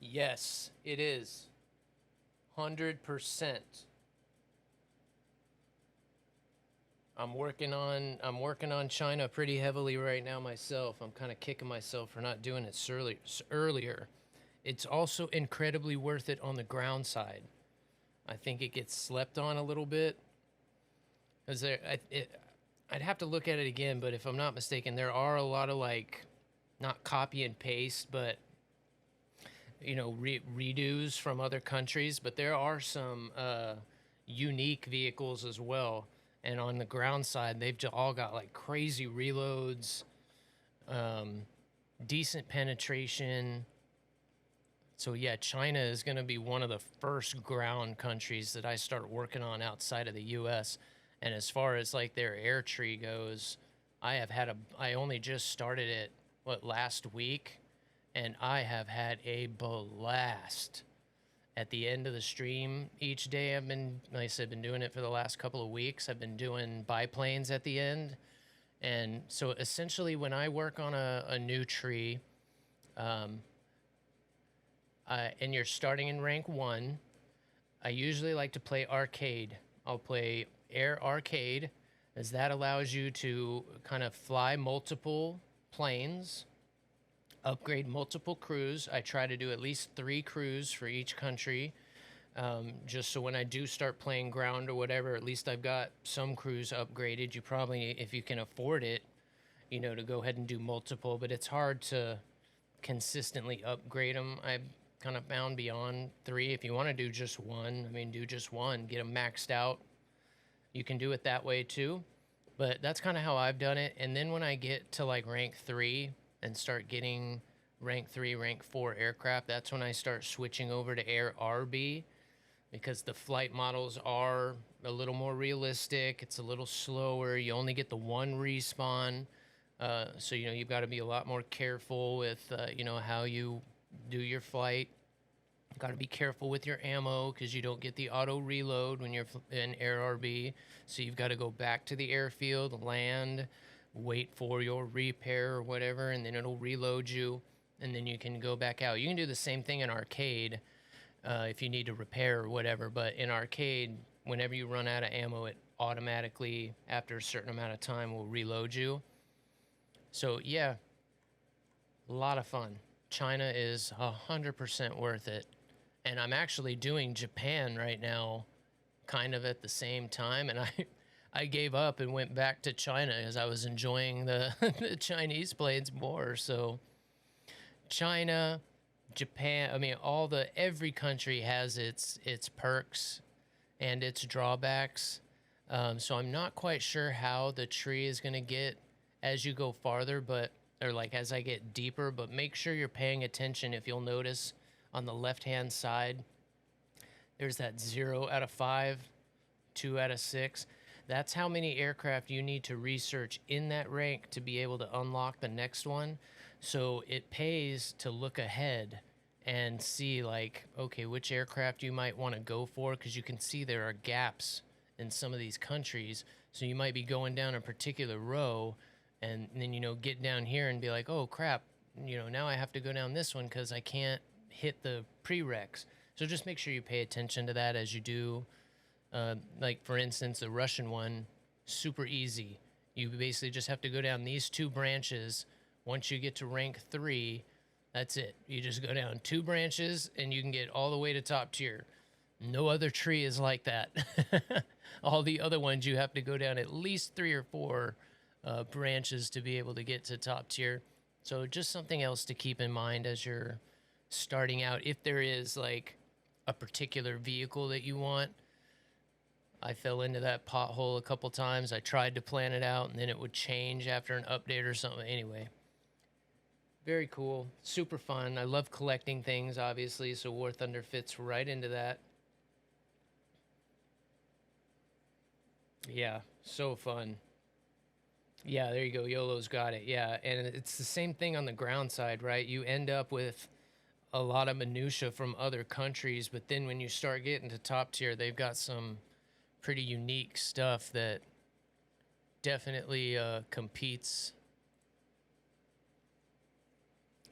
Yes, it is. 100%. I'm working on China pretty heavily right now myself. I'm kind of kicking myself for not doing it earlier. It's also incredibly worth it on the ground side. I think it gets slept on a little bit. Cause I'd have to look at it again, but if I'm not mistaken, there are a lot of like, not copy and paste, but redos from other countries. But there are some unique vehicles as well. And on the ground side, they've all got like crazy reloads, decent penetration. So yeah, China is going to be one of the first ground countries that I start working on outside of the U.S. And as far as like their air tree goes, I only just started it last week, and I have had a blast. At the end of the stream each day, I've been, like I said, been doing it for the last couple of weeks. I've been doing biplanes at the end. And so essentially when I work on a new tree, and you're starting in rank 1, I usually like to play arcade. I'll play air arcade, as that allows you to kind of fly multiple planes, upgrade multiple crews. I try to do at least 3 crews for each country, just so when I do start playing ground or whatever, at least I've got some crews upgraded. You probably, if you can afford it, to go ahead and do multiple, but it's hard to consistently upgrade them. I've kind of found beyond 3. If you want to do just 1, I mean, do just 1, get them maxed out. You can do it that way too, but that's kind of how I've done it. And then when I get to like rank 3 and start getting rank 3, rank 4 aircraft, that's when I start switching over to Air RB, because the flight models are a little more realistic. It's a little slower. You only get the 1 respawn. So, you've got to be a lot more careful with, how you do your flight. Got to be careful with your ammo, because you don't get the auto reload when you're in Air RB. So you've got to go back to the airfield, land, wait for your repair or whatever, and then it'll reload you, and then you can go back out. You can do the same thing in arcade if you need to repair or whatever, but in arcade, whenever you run out of ammo, it automatically, after a certain amount of time, will reload you. So yeah, a lot of fun. China is 100% worth it. And I'm actually doing Japan right now, kind of at the same time. And I gave up and went back to China because I was enjoying the, the Chinese planes more. So China, Japan, I mean, every country has its perks and its drawbacks. So I'm not quite sure how the tree is going to get as you go farther, or like as I get deeper, but make sure you're paying attention. If you'll notice on the left-hand side, there's that 0 out of 5, 2 out of 6. That's how many aircraft you need to research in that rank to be able to unlock the next one. So it pays to look ahead and see like, okay, which aircraft you might want to go for, because you can see there are gaps in some of these countries. So you might be going down a particular row, and then, get down here and be like, oh, crap, now I have to go down this one because I can't hit the prereqs. So just make sure you pay attention to that as you do. Like, for instance, the Russian one, super easy. You basically just have to go down these 2 branches. Once you get to rank 3, that's it. You just go down 2 branches, and you can get all the way to top tier. No other tree is like that. All the other ones, you have to go down at least 3 or 4 branches to be able to get to top tier. So just something else to keep in mind as you're starting out. If there is like a particular vehicle that you want, I fell into that pothole a couple times. I tried to plan it out, and then it would change after an update or something. Anyway, very cool, super fun. I love collecting things, obviously, so War Thunder fits right into that. Yeah, so fun. Yeah, there you go. YOLO's got it. Yeah, and it's the same thing on the ground side, right? You end up with a lot of minutia from other countries, but then when you start getting to top tier, they've got some pretty unique stuff that definitely competes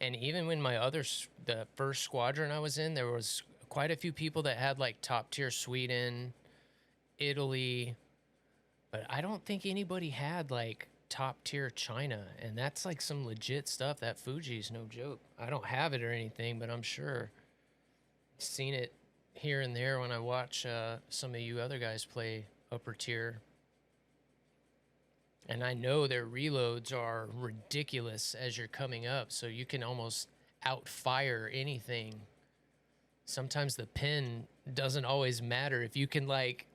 And even when the first squadron I was in, there was quite a few people that had like top tier Sweden, Italy, but I don't think anybody had like top tier China. And that's like some legit stuff. That Fuji's no joke. I don't have it or anything, but I'm sure seen it here and there when I watch some of you other guys play upper tier. And I know their reloads are ridiculous as you're coming up, so you can almost outfire anything. Sometimes the pin doesn't always matter. If you can like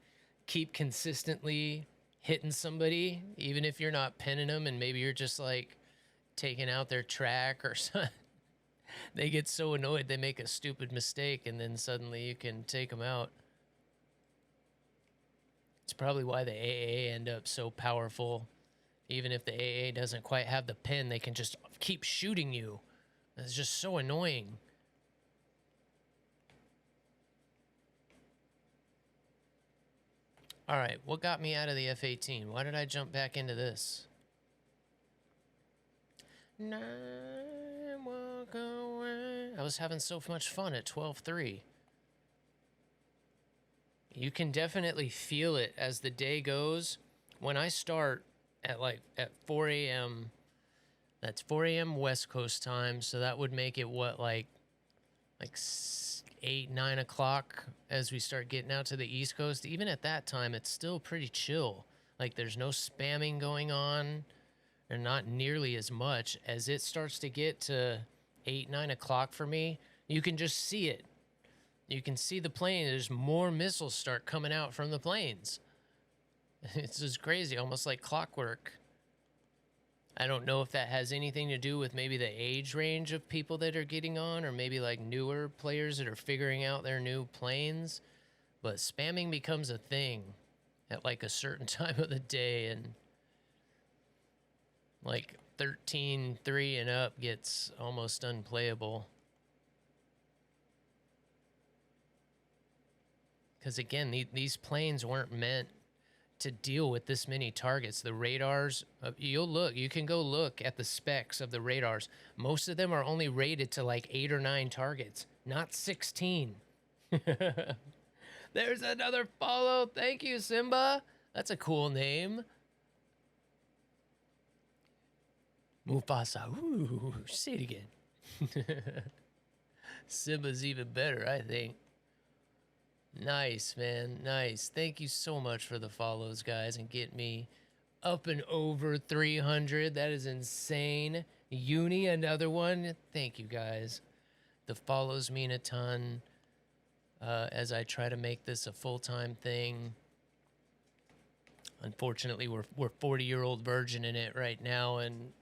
keep consistently hitting somebody, even if you're not pinning them and maybe you're just like taking out their track or something, they get so annoyed they make a stupid mistake and then suddenly you can take them out. It's probably why the AA end up so powerful. Even if the AA doesn't quite have the pin, they can just keep shooting you. It's just so annoying. All right, what got me out of the F-18? Why did I jump back into this? Walk away. I was having so much fun at 12-3. You can definitely feel it as the day goes. When I start at 4 a.m., that's 4 a.m. West Coast time, so that would make it what, like 8, 9 o'clock as we start getting out to the East Coast. Even at that time, it's still pretty chill. Like there's no spamming going on, or not nearly as much. As it starts to get to 8, 9 o'clock for me, you can just see it. You can see the plane. There's more missiles start coming out from the planes. It's just crazy, almost like clockwork. I don't know if that has anything to do with maybe the age range of people that are getting on, or maybe like newer players that are figuring out their new planes. But spamming becomes a thing at like a certain time of the day, and like 13-3 and up gets almost unplayable. Because again, these planes weren't meant to deal with this many targets. The radars, you can go look at the specs of the radars. Most of them are only rated to like 8 or 9 targets, not 16. There's another follow. Thank you, Simba. That's a cool name. Mufasa. Ooh, say it again. Simba's even better, I think. Nice, man. Nice. Thank you so much for the follows, guys, and get me up and over 300. That is insane. Uni, another one. Thank you, guys. The follows mean a ton as I try to make this a full-time thing. Unfortunately, we're 40-year-old virgin in it right now, and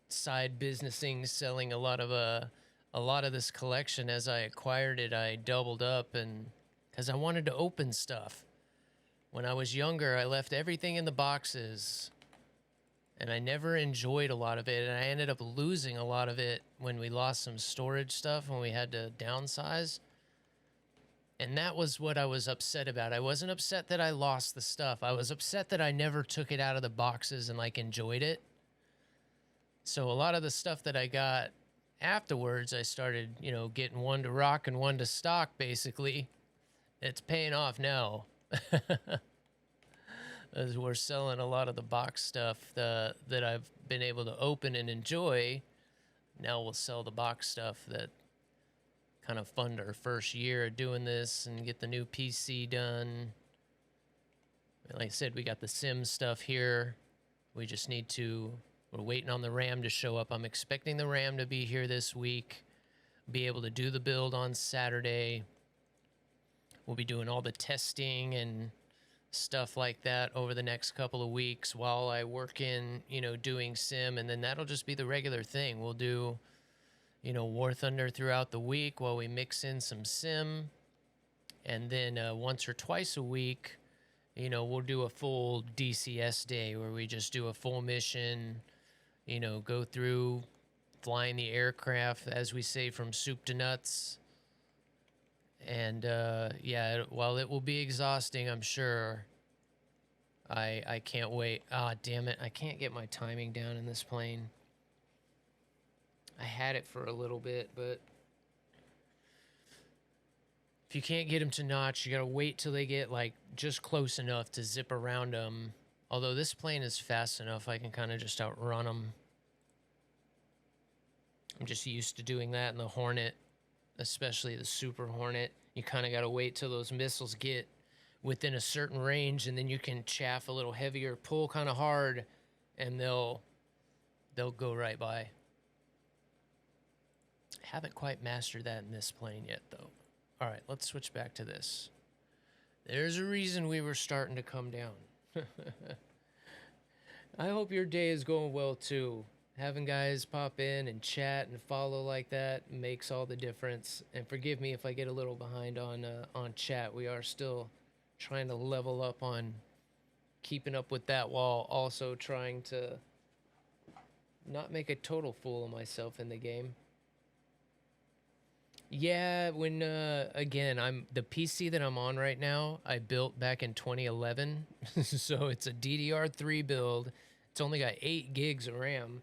side businessing, selling a lot of this collection. As I acquired it, I doubled up, and because I wanted to open stuff. When I was younger, I left everything in the boxes, and I never enjoyed a lot of it, and I ended up losing a lot of it when we lost some storage stuff, when we had to downsize. And that was what I was upset about. I wasn't upset that I lost the stuff. I was upset that I never took it out of the boxes and like enjoyed it. So a lot of the stuff that I got afterwards, I started, getting one to rock and one to stock, basically. It's paying off now. As we're selling a lot of the box stuff that I've been able to open and enjoy. Now we'll sell the box stuff that kind of fund our first year of doing this and get the new PC done. Like I said, we got the sim stuff here. We just need to, we're waiting on the RAM to show up. I'm expecting the RAM to be here this week. Be able to do the build on Saturday. We'll be doing all the testing and stuff like that over the next couple of weeks while I work in, doing sim, and then that'll just be the regular thing. We'll do, War Thunder throughout the week while we mix in some sim, and then once or twice a week, we'll do a full DCS day where we just do a full mission, go through flying the aircraft, as we say, from soup to nuts. And yeah, while it will be exhausting, I'm sure, I can't wait. Ah, damn it. I can't get my timing down in this plane. I had it for a little bit, but if you can't get them to notch, you gotta wait till they get like just close enough to zip around them. Although this plane is fast enough, I can kind of just outrun them. I'm just used to doing that in the Hornet, especially the Super Hornet. You kind of gotta wait till those missiles get within a certain range, and then you can chaff a little heavier, pull kind of hard, and they'll go right by. Haven't quite mastered that in this plane yet, though. All right, let's switch back to this. There's a reason we were starting to come down. I hope your day is going well, too. Having guys pop in and chat and follow like that makes all the difference. And forgive me if I get a little behind on chat. We are still trying to level up on keeping up with that while also trying to not make a total fool of myself in the game. Yeah, when again, the PC that I'm on right now, I built back in 2011. So it's a DDR3 build. It's only got 8 gigs of RAM.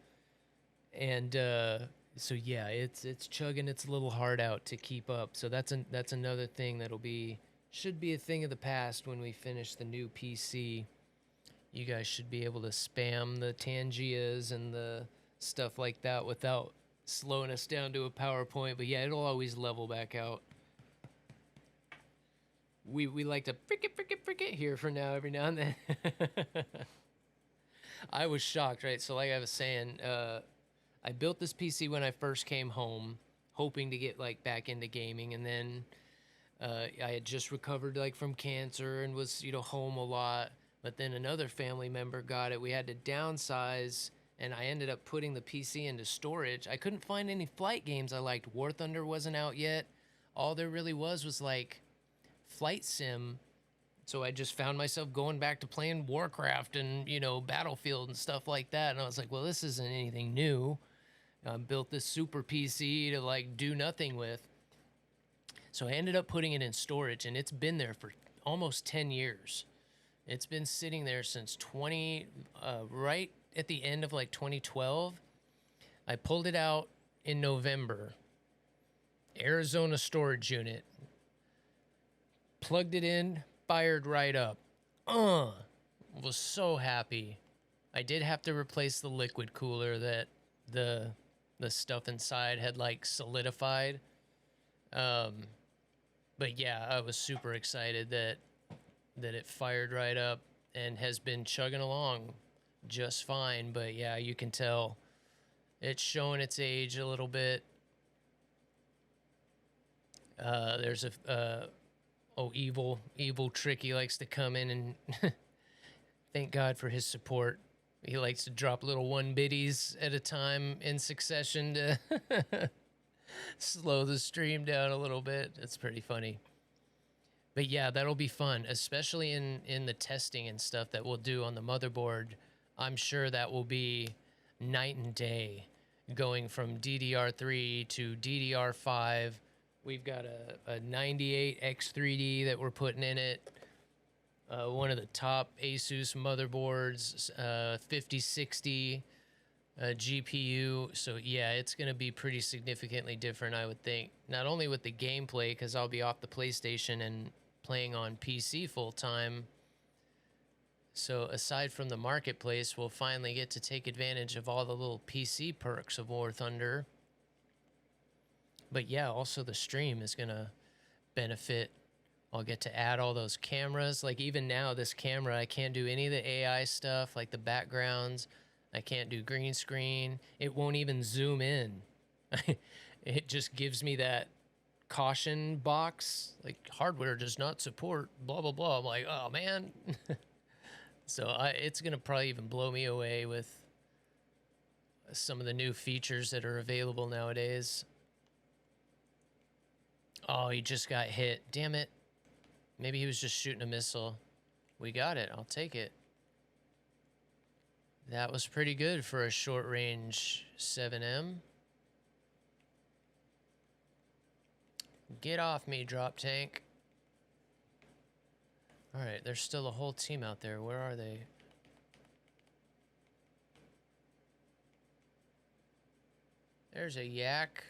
And so yeah, it's chugging its little heart out to keep up. So that's another thing should be a thing of the past when we finish the new PC. You guys should be able to spam the Tangias and the stuff like that without slowing us down to a PowerPoint. But yeah, it'll always level back out. We like to frick it here for now, every now and then. I was shocked, right? So like I was saying, I built this PC when I first came home, hoping to get like back into gaming, and then I had just recovered like from cancer and was home a lot. But then another family member got it. We had to downsize, and I ended up putting the PC into storage. I couldn't find any flight games I liked. War Thunder wasn't out yet. All there really was like flight sim. So I just found myself going back to playing Warcraft and Battlefield and stuff like that. And I was like, well, this isn't anything new. I built this super PC to like do nothing with. So I ended up putting it in storage, and it's been there for almost 10 years. It's been sitting there since right at the end of like 2012. I pulled it out in November. Arizona storage unit. Plugged it in, fired right up. Was so happy. I did have to replace the liquid cooler that the stuff inside had like solidified. But yeah, I was super excited that it fired right up and has been chugging along just fine. But yeah, you can tell it's showing its age a little bit. There's evil Tricky likes to come in and thank God for his support. He likes to drop little 1 biddies at a time in succession to slow the stream down a little bit. It's pretty funny. But yeah, that'll be fun, especially in the testing and stuff that we'll do on the motherboard. I'm sure that will be night and day, going from DDR3 to DDR5. We've got a 98X3D that we're putting in it. One of the top ASUS motherboards, 5060 GPU. So yeah, it's going to be pretty significantly different, I would think. Not only with the gameplay, because I'll be off the PlayStation and playing on PC full time. So aside from the marketplace, we'll finally get to take advantage of all the little PC perks of War Thunder. But yeah, also the stream is going to benefit. I'll get to add all those cameras. Like even now, this camera, I can't do any of the AI stuff, like the backgrounds. I can't do green screen. It won't even zoom in. It just gives me that caution box, like hardware does not support blah, blah, blah. I'm like, oh, man. So it's going to probably even blow me away with some of the new features that are available nowadays. Oh, he just got hit. Damn it. Maybe he was just shooting a missile. We got it. I'll take it. That was pretty good for a short range 7M. Get off me, drop tank. All right, there's still a whole team out there. Where are they? There's a yak.